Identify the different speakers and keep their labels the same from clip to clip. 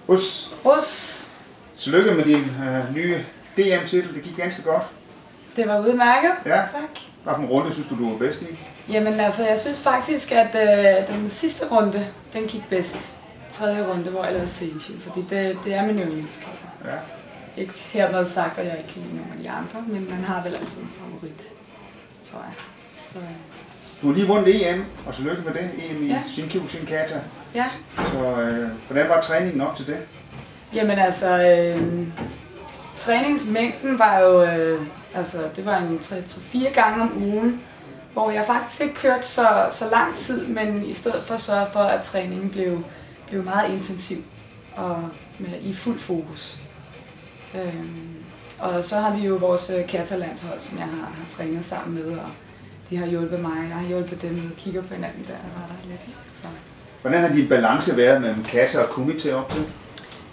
Speaker 1: Rus.
Speaker 2: Rus.
Speaker 1: Tillykke med din nye DM-titel. Det gik ganske godt.
Speaker 2: Det var udmærket.
Speaker 1: Ja.
Speaker 2: Tak.
Speaker 1: Hvilken runde synes du var bedst i?
Speaker 2: Jamen altså, jeg synes faktisk, at den sidste runde, den gik bedst. Tredje runde, hvor jeg lavede Senshin, fordi det er min yndlingskasse.
Speaker 1: Ja.
Speaker 2: Ikke hermed sagt, at jeg ikke kan lide nogen af de andre, men man har vel altid en favorit, tror jeg. Så...
Speaker 1: Du har lige vundet EM, og tillykke med det. EM i Shinkyu Shinkata.
Speaker 2: Ja.
Speaker 1: Så hvordan var træningen op til det?
Speaker 2: Jamen altså, træningsmængden var jo, det var en 3-4 gange om ugen, hvor jeg faktisk ikke kørte så lang tid, men i stedet for at sørge for, at træningen blev meget intensiv og i fuld fokus. Og så har vi jo vores kata-landshold, som jeg har trænet sammen med, og de har hjulpet mig, jeg har hjulpet dem, vi kigger på hinanden der lidt. Så.
Speaker 1: Hvordan har din balance været mellem kata og kumite op til?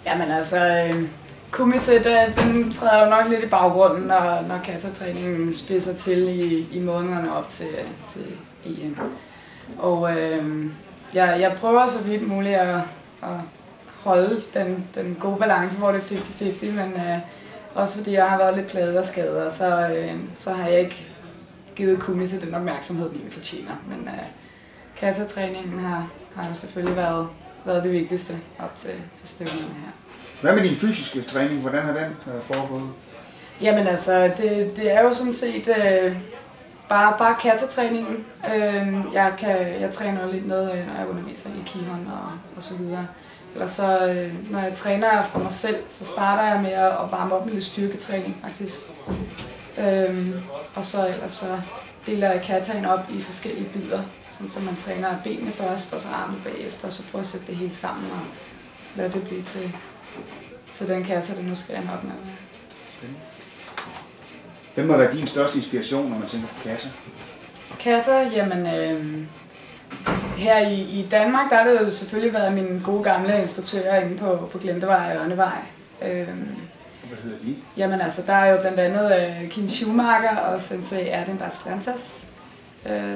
Speaker 2: Jamen altså, kumite, den træder jo nok lidt i baggrunden, når kata-træningen spidser til i månederne op til EM. Og jeg prøver så vidt muligt at holde den gode balance, hvor det er 50-50, men også fordi jeg har været lidt plaget og skadet, så har jeg ikke givet kumite den opmærksomhed, den fortjener. Men kata-træningen har jo selvfølgelig været det vigtigste op til stævnerne her.
Speaker 1: Hvad med din fysiske træning? Hvordan har den foregået?
Speaker 2: Jamen altså, det er jo sådan set bare kata-træningen. Jeg træner lidt med, når jeg underviser i Kihon og så videre. Eller så, når jeg træner for mig selv, så starter jeg med at varme op med lidt styrketræning faktisk. Og så ellers så deler jeg kataen op i forskellige bidder, sådan så man træner benene først, og så armene bagefter, og så prøver at sætte det hele sammen og lade det blive til den kata, det nu skal ende op med.
Speaker 1: Hvem har været din største inspiration, når man tænker på kata?
Speaker 2: Kata, jamen her i Danmark, der har det jo selvfølgelig været mine gode gamle instruktører inde på Glentevej og Ørnevej.
Speaker 1: Hvad hedder de?
Speaker 2: Jamen altså, der er jo blandt andet Kim Schumacher og Sensei Erdin Daslantas,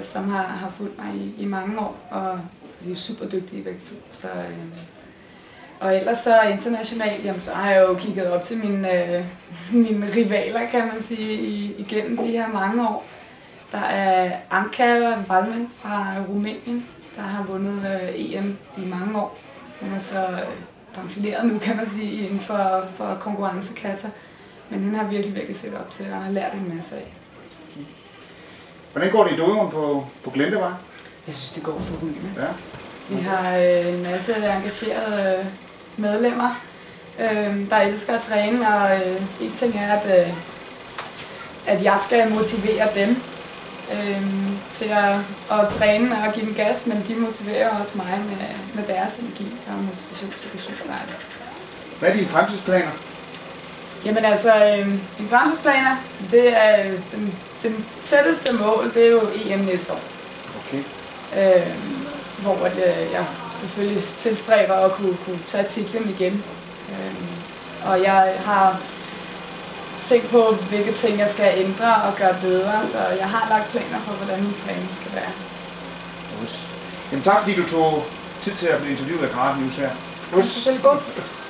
Speaker 2: som har fulgt mig i mange år, og de er super dygtige begge to. Så, og ellers så internationalt, jamen, så har jeg jo kigget op til mine rivaler, kan man sige, igennem de her mange år. Der er Anka Valman fra Rumænien, der har vundet EM i mange år. Hun er så pensioneret nu, kan man sige, inden for konkurrencekata. Men hende har virkelig set op til og har lært en masse af.
Speaker 1: Hvordan går det i dojoen på Glentevej?
Speaker 2: Jeg synes, det går forrygende.
Speaker 1: Ja.
Speaker 2: Vi har en masse engagerede medlemmer, der elsker at træne, og en ting er, at jeg skal motivere dem til at træne og give den gas, men de motiverer også mig med deres energi og motivation, så det er super dejligt.
Speaker 1: Hvad er dine fremtidsplaner?
Speaker 2: Jamen altså, mine fremtidsplaner, det er den tætteste mål, det er jo EM næste år.
Speaker 1: Okay.
Speaker 2: Hvor jeg selvfølgelig tilstræber at kunne tage titlen igen. Og jeg har tænkt på, hvilke ting jeg skal ændre og gøre bedre, så jeg har lagt planer for, hvordan min træning skal være.
Speaker 1: Jamen tak fordi du tog tid til at blive interviewet af Karate News her.
Speaker 2: Selvfølgelig.